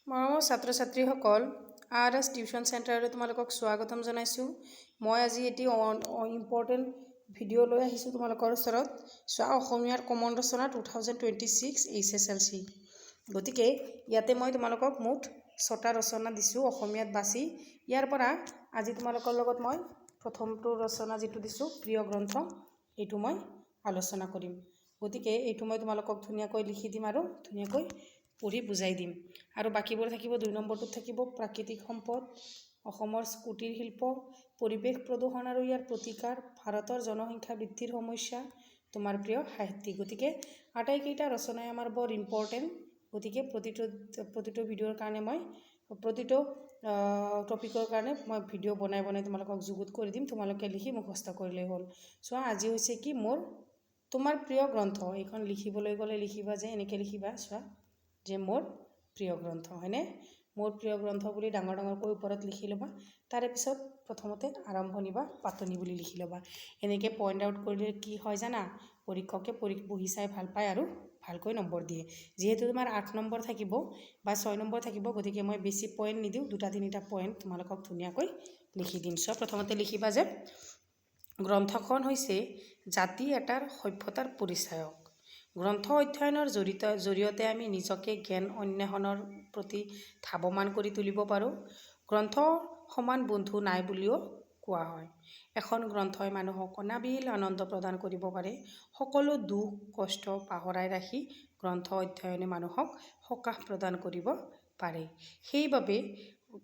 মৰমৰ ছাত্ৰ ছাত্ৰীসকল, RS টিউশ্যন চেণ্টাৰলৈ তোমালোকক স্বাগতম জনাইছোঁ। মই আজি এটি ইম্পৰ্টেণ্ট ভিডিঅ' লৈ আহিছোঁ তোমালোকৰ ওচৰত। চোৱা, অসমীয়াৰ কমন ৰচনা 2026 HSLC। গতিকে ইয়াতে মই তোমালোকক মুঠ 6টা ৰচনা দিছোঁ অসমীয়াত বাছি। ইয়াৰ পৰা আজি তোমালোকৰ লগত মই প্ৰথমটো ৰচনা যিটো দিছোঁ প্ৰিয় গ্ৰন্থ, এইটো মই আলোচনা কৰিম। গতিকে এইটো মই তোমালোকক ধুনীয়াকৈ লিখি দিম আৰু ধুনীয়াকৈ পঢ়ি বুজাই দিম। আৰু বাকীবোৰ থাকিব 2 নম্বৰটোত থাকিব প্ৰাকৃতিক সম্পদ, অসমৰ কুটিৰ শিল্প, পৰিৱেশ প্ৰদূষণ আৰু ইয়াৰ প্ৰতিকাৰ, ভাৰতৰ জনসংখ্যা বৃদ্ধিৰ সমস্যা, তোমাৰ প্ৰিয় সাহিত্যিক। গতিকে আটাইকেইটা ৰচনাই আমাৰ বৰ ইম্পৰ্টেণ্ট। গতিকে প্ৰতিটো ভিডিঅ'ৰ কাৰণে মই প্ৰতিটো টপিকৰ কাৰণে মই ভিডিঅ' বনাই তোমালোকক যুগুত কৰি দিম। তোমালোকে লিখি মুখস্থ কৰিলেই হ'ল। চোৱা, আজি হৈছে কি মোৰ তোমাৰ প্ৰিয় গ্ৰন্থ। এইখন লিখিবলৈ গ'লে লিখিবা যে এনেকৈ লিখিবা, চোৱা যে মোৰ প্ৰিয় গ্ৰন্থ, হয়নে? মোৰ প্ৰিয় গ্ৰন্থ বুলি ডাঙৰকৈ ওপৰত লিখি ল'বা। তাৰে পিছত প্ৰথমতে আৰম্ভণি বা পাতনি বুলি লিখি ল'বা। এনেকৈ পইণ্ট আউট কৰিলে কি হয় জানা, পৰীক্ষকে বহি চাই ভাল পায় আৰু ভালকৈ নম্বৰ দিয়ে। যিহেতু তোমাৰ 8 নম্বৰ থাকিব বা 6 নম্বৰ থাকিব, গতিকে মই বেছি পইণ্ট নিদিওঁ, 2-3টা পইণ্ট তোমালোকক ধুনীয়াকৈ লিখি দিম। চোৱা, প্ৰথমতে লিখিবা যে গ্ৰন্থখন হৈছে জাতি এটাৰ সভ্যতাৰ পৰিচায়ক। গ্ৰন্থ অধ্যয়নৰ জৰিয়তে আমি নিজকে জ্ঞান অন্বেষণৰ প্ৰতি ধাৱমান কৰি তুলিব পাৰোঁ। গ্ৰন্থ সমান বন্ধু নাই বুলিও কোৱা হয়। এখন গ্ৰন্থই মানুহক অনাবিল আনন্দ প্ৰদান কৰিব পাৰে। সকলো দুখ কষ্ট পাহৰাই ৰাখি গ্ৰন্থ অধ্যয়নে মানুহক সকাহ প্ৰদান কৰিব পাৰে। সেইবাবে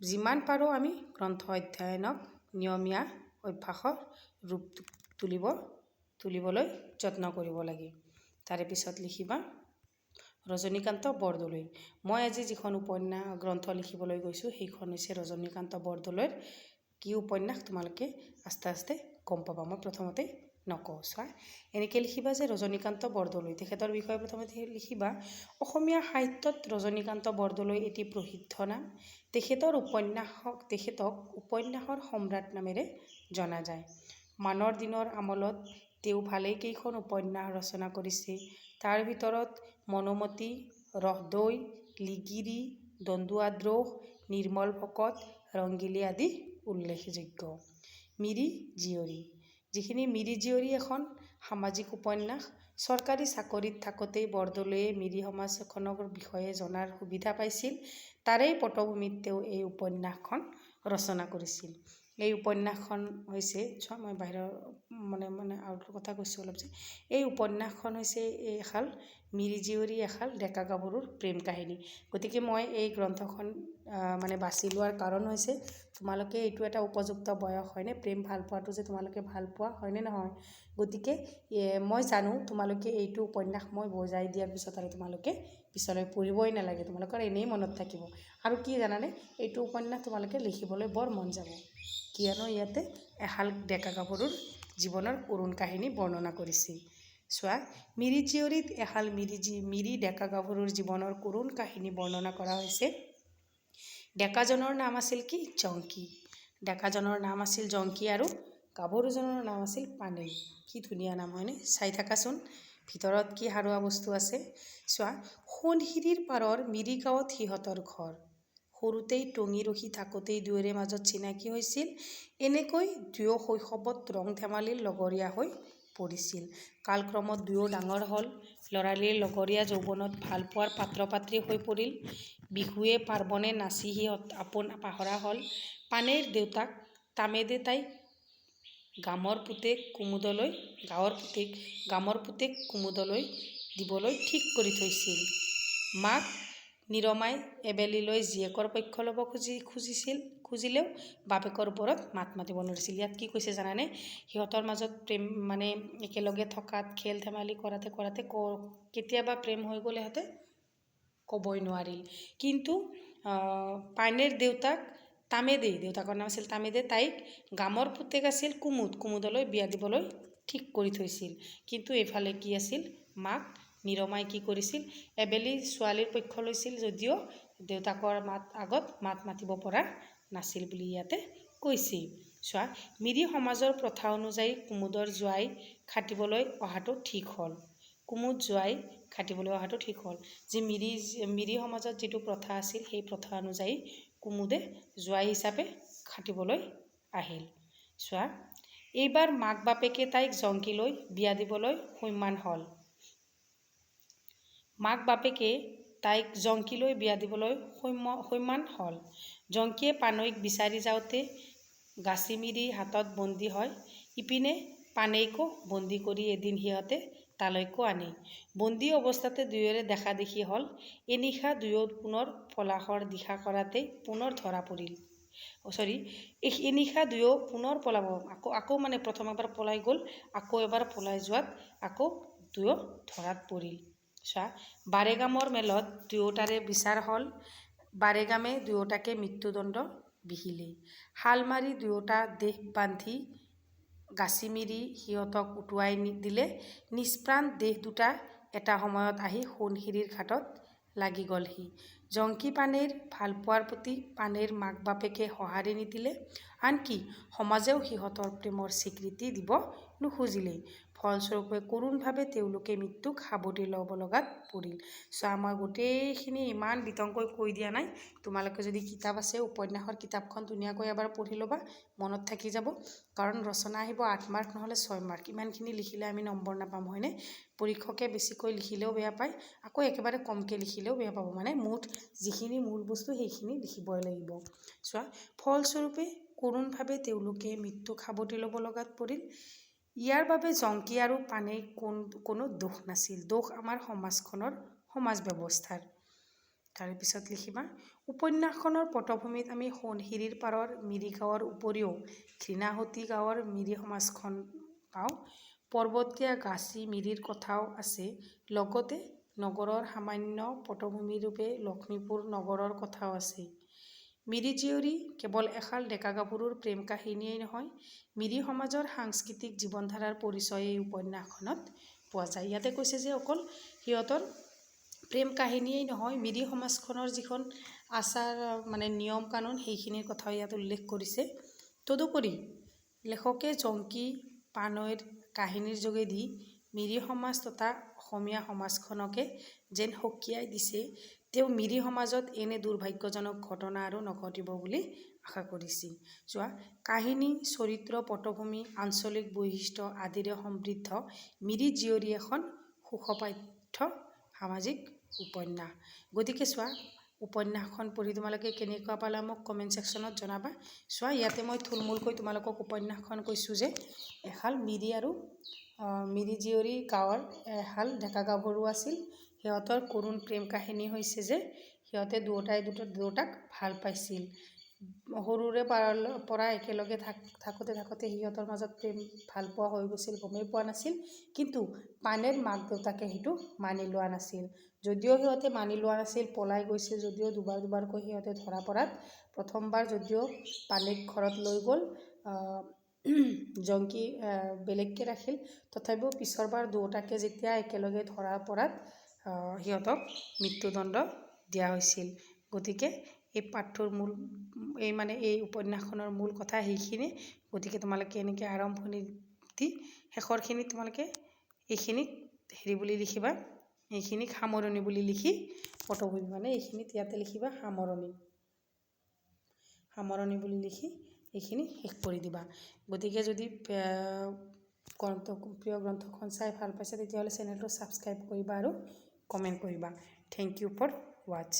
যিমান পাৰোঁ আমি গ্ৰন্থ অধ্যয়নক নিয়মীয়া অভ্যাসৰ ৰূপ তুলিবলৈ যত্ন কৰিব লাগে। তাৰে পিছত লিখিবা ৰজনীকান্ত বৰদলৈ। মই আজি যিখন গ্ৰন্থ লিখিবলৈ গৈছোঁ সেইখন হৈছে ৰজনীকান্ত বৰদলৈৰ কি উপন্যাস, তোমালোকে আস্তে আস্তে গম পাবা। মই প্ৰথমতে নকওঁ। চোৱা, এনেকৈ লিখিবা যে ৰজনীকান্ত বৰদলৈ, তেখেতৰ বিষয়ে প্ৰথমতে লিখিবা অসমীয়া সাহিত্যত ৰজনীকান্ত বৰদলৈ এটি প্ৰসিদ্ধ নাম। তেখেতক উপন্যাসৰ সম্ৰাট নামেৰে জনা যায়। মানৰ দিনৰ আমলত তেওঁ ভালেকেইখন উপন্যাস ৰচনা কৰিছে। তাৰ ভিতৰত মনোমতী, ৰহদৈ, লিগিৰি, দন্দুৱা দ্ৰোহ, নিৰ্মল ভকত, ৰংগিলী আদি উল্লেখযোগ্য। মিৰি জীয়ৰী, যিখিনি মিৰি জীয়ৰী এখন সামাজিক উপন্যাস। চৰকাৰী চাকৰিত থাকোঁতেই বৰদলৈয়ে মিৰি সমাজখনৰ বিষয়ে জনাৰ সুবিধা পাইছিল। তাৰেই পটভূমিত তেওঁ এই উপন্যাসখন ৰচনা কৰিছিল। এই উপন্যাসখন হৈছে, চোৱা মই বাহিৰৰ আউটৰ কথা কৈছোঁ অলপ যে, এই উপন্যাসখন হৈছে এহাল মিৰি জীয়ৰী, এহাল ডেকা গাভৰুৰ প্ৰেম কাহিনী। গতিকে মই এই গ্ৰন্থখন বাছি লোৱাৰ কাৰণ হৈছে তোমালোকে এইটো এটা উপযুক্ত বয়স, হয়নে? প্ৰেম ভাল পোৱাটো যে তোমালোকে ভাল পোৱা, হয়নে নহয়? গতিকে মই জানো তোমালোকে এইটো উপন্যাস মই বজাই দিয়াৰ পিছত আৰু তোমালোকে পিছলৈ পঢ়িবই নালাগে, তোমালোকৰ এনেই মনত থাকিব। আৰু কি জানানে, এইটো উপন্যাস তোমালোকে লিখিবলৈ বৰ মন যাব, কিয়নো ইয়াতে এহাল ডেকা গাভৰুৰ জীৱনৰ কৰুণ কাহিনী বৰ্ণনা কৰিছে। চোৱা, মিৰি জীয়ৰীত এহাল মিৰি ডেকা গাভৰুৰ জীৱনৰ কৰুণ কাহিনী বৰ্ণনা কৰা হৈছে। ডেকাজনৰ নাম আছিল কি? জংকী। ডেকাজনৰ নাম আছিল জংকী আৰু গাভৰুজনৰ নাম আছিল পানেই। কি ধুনীয়া নাম, হয়নে? চাই থাকাচোন ভিতৰত কি সাৰুৱা বস্তু আছে। চোৱা, সোণশিৰিৰ পাৰৰ মিৰি গাঁৱত সিহঁতৰ ঘৰ। সৰুতেই টঙি ৰখি থাকোঁতেই দুয়োৰে মাজত চিনাকি হৈছিল। এনেকৈ দুয়ো শৈশৱত ৰং ধেমালিৰ লগৰীয়া হৈ পৰিছিল। কালক্ৰমত দুয়ো ডাঙৰ হ'ল। ল'ৰালিৰ লগৰীয়া যৌৱনত ভালপোৱাৰ পাত্ৰ পাত্ৰী হৈ পৰিল। বিহুৱে পাৰ্বণে নাচি সিহঁত আপোন পাহৰা হ'ল। পানেইৰ দেউতাক তামেদে তাইক গামৰ পুতেক কুমুদলৈ দিবলৈ ঠিক কৰি থৈছিল। মাক নিৰমাই এবেলিলৈ জীয়েকৰ পক্ষ ল'ব খুজিলেও বাপেকৰ ওপৰত মাত মাতিব নোৱাৰিছিল। ইয়াত কি কৈছে জানানে, সিহঁতৰ মাজত প্ৰেম একেলগে থকাত খেল ধেমালি কৰাতে কেতিয়াবা প্ৰেম হৈ গ'ল, সিহঁতে ক'বই নোৱাৰিল। কিন্তু পানেইৰ দেউতাকৰ নাম আছিল তামেদে, তাইক গামৰ পুতেক আছিল কুমুদলৈ বিয়া দিবলৈ ঠিক কৰি থৈছিল। কিন্তু এইফালে কি আছিল, মাক নিৰমাই কি কৰিছিল, এবেলি ছোৱালীৰ পক্ষ লৈছিল যদিও দেউতাকৰ আগত মাত মাতিব পৰা নাছিল বুলি ইয়াতে কৈছে। চোৱা, মিৰি সমাজৰ প্ৰথা অনুযায়ী কুমুদৰ জোৱাই খাটিবলৈ অহাটো ঠিক হ'ল। কুমুদ জোৱাই খাটিবলৈ অহাটো ঠিক হ'ল। যি মিৰি সমাজত যিটো প্ৰথা আছিল সেই প্ৰথা অনুযায়ী কুমুদে জোৱাই হিচাপে খাটিবলৈ আহিল। চোৱা, এইবাৰ মাক বাপেকে তাইক জংকীলৈ বিয়া দিবলৈ সৈমান হ'ল। মাক বাপেকে তাইক জংকীলৈ বিয়া দিবলৈ সৈমান হ'ল। জংকীয়ে পানৈক বিচাৰি যাওঁতে গাছিমিৰি হাতত বন্দী হয়। ইপিনে পানেইকো বন্দী কৰি এদিন সিহঁতে তালৈকো আনে। বন্দী অৱস্থাতে দুয়োৰে দেখা দেখি হ'ল। এনিশা দুয়ো পুনৰ পলাশৰ দিশা কৰাতেই পুনৰ ধৰা পৰিল। এনিশা দুয়ো পুনৰ পলাব, আকৌ মানে প্ৰথম এবাৰ পলাই গ'ল, আকৌ এবাৰ পলাই যোৱাত আকৌ দুয়ো ধৰাত পৰিল। চোৱা, বাৰেগামৰ মেলত দুয়োটাৰে বিচাৰ হ'ল। বাৰেগামে দুয়োটাকে মৃত্যুদণ্ড বিহিলে। শাল মাৰি দুয়োটা দেহ বান্ধি গাছিমিৰি সিহঁতক উটুৱাই দিলে। নিষ্প্ৰাণ দেহ দুটা এটা সময়ত আহি সোণশিৰিৰ ঘাটত লাগি গ'লহি। জংকী পানেইৰ ভালপোৱাৰ প্ৰতি পানেইৰ মাক বাপেকে সঁহাৰি নিদিলে, আনকি সমাজেও সিহঁতৰ প্ৰেমৰ স্বীকৃতি দিব নুখুজিলে। ফলস্বৰূপে কৰোণভাৱে তেওঁলোকে মৃত্যুক সাবটি ল'ব লগাত পৰিল। চোৱা, মই গোটেইখিনি ইমান বিতংকৈ কৈ দিয়া নাই। তোমালোকে যদি কিতাপ আছে, উপন্যাসৰ কিতাপখন ধুনীয়াকৈ এবাৰ পঢ়ি ল'বা, মনত থাকি যাব। কাৰণ ৰচনা আহিব 8 মাৰ্ক নহ'লে 6 মাৰ্ক। ইমানখিনি লিখিলে আমি নম্বৰ নাপাম, হয়নে? পৰীক্ষকে বেছিকৈ লিখিলেও বেয়া পায়, আকৌ একেবাৰে কমকৈ লিখিলেও বেয়া পাব। মানে মুঠ যিখিনি মূল বস্তু সেইখিনি লিখিবই লাগিব। চোৱা, ফলস্বৰূপে কৰোণভাৱে তেওঁলোকে মৃত্যুক সাবটি ল'ব লগাত পৰিল। ইয়াৰ বাবে জংকী আৰু পানেইৰ কোনো দোষ নাছিল। দোষ আমাৰ সমাজখনৰ, সমাজ ব্যৱস্থাৰ। তাৰপিছত লিখিবা, উপন্যাসখনৰ পটভূমিত আমি সোণশিৰিৰ পাৰৰ মিৰি গাঁৱৰ উপৰিও ঘৃণাহুতি গাঁৱৰ মিৰি সমাজখন পাওঁ। পৰ্বতীয়া গাছি মিৰিৰ কথাও আছে। লগতে নগৰৰ সামান্য পটভূমিৰূপে লক্ষ্মীপুৰ নগৰৰ কথাও আছে। মিৰি জীয়ৰী কেৱল এহাল ডেকা গাভৰুৰ প্ৰেম কাহিনীয়েই নহয়, মিৰি সমাজৰ সাংস্কৃতিক জীৱনধাৰাৰ পৰিচয় এই উপন্যাসখনত পোৱা যায়। ইয়াতে কৈছে যে অকল সিহঁতৰ প্ৰেম কাহিনীয়েই নহয়, মিৰি সমাজখনৰ যিখন আচাৰ মানে নিয়ম কানুন সেইখিনিৰ কথাও ইয়াত উল্লেখ কৰিছে। তদুপৰি লেখকে জংকী পানৈৰ কাহিনীৰ যোগেদি মিৰি সমাজ তথা অসমীয়া সমাজখনকে যেন সকীয়াই দিছে। তেওঁ মিৰি সমাজত এনে দুৰ্ভাগ্যজনক ঘটনা আৰু নঘটিব বুলি আশা কৰিছিল। চোৱা, কাহিনী, চৰিত্ৰ, পটভূমি, আঞ্চলিক বৈশিষ্ট্য আদিৰে সমৃদ্ধ মিৰি জীয়ৰী এখন সুখপাঠ্য সামাজিক উপন্যাস। গতিকে চোৱা, উপন্যাসখন পঢ়ি তোমালোকে কেনেকুৱা পালা মোক কমেণ্ট ছেকশ্যনত জনাবা। চোৱা, ইয়াতে মই থুলমূলকৈ তোমালোকক উপন্যাসখন কৈছোঁ যে এহাল মিৰি আৰু মিৰি জীয়ৰী গাঁৱৰ এহাল ডেকা গাভৰু আছিল। সিহঁতৰ কৰুণ প্ৰেম কাহিনী হৈছে যে সিহঁতে দুয়োটাক ভাল পাইছিল। সৰুৰে পৰা একেলগে থাকোঁতে সিহঁতৰ মাজত প্ৰেম ভাল পোৱা হৈ গৈছিল, গমেই পোৱা নাছিল। কিন্তু পানেইৰ মাক দেউতাকে সেইটো মানি লোৱা নাছিল। যদিও সিহঁতে মানি লোৱা নাছিল, পলাই গৈছিল যদিও দুবাৰকৈ সিহঁতে ধৰা পৰাত প্ৰথমবাৰ যদিও পানেইক ঘৰত লৈ গ'ল, জংকী বেলেগকৈ ৰাখিল, তথাপিও পিছৰবাৰ দুয়োটাকে যেতিয়া একেলগে ধৰা পৰাত সিহঁতক মৃত্যুদণ্ড দিয়া হৈছিল। গতিকে এই পাঠটোৰ এই উপন্যাসখনৰ মূল কথা সেইখিনি। গতিকে তোমালোকে এনেকৈ আৰম্ভণি দি শেষৰখিনিত তোমালোকে এইখিনিক হেৰি বুলি লিখিবা, এইখিনিক সামৰণি বুলি লিখি পটভূমি মানে এইখিনিত ইয়াতে লিখিবা সামৰণি বুলি লিখি এইখিনি শেষ কৰি দিবা। গতিকে যদি প্ৰিয় গ্ৰন্থখন চাই ভাল পাইছে তেতিয়াহ'লে চেনেলটো ছাবস্ক্ৰাইব কৰিবা আৰু কমেণ্ট কৰিবা। Thank you for ৱাটছ।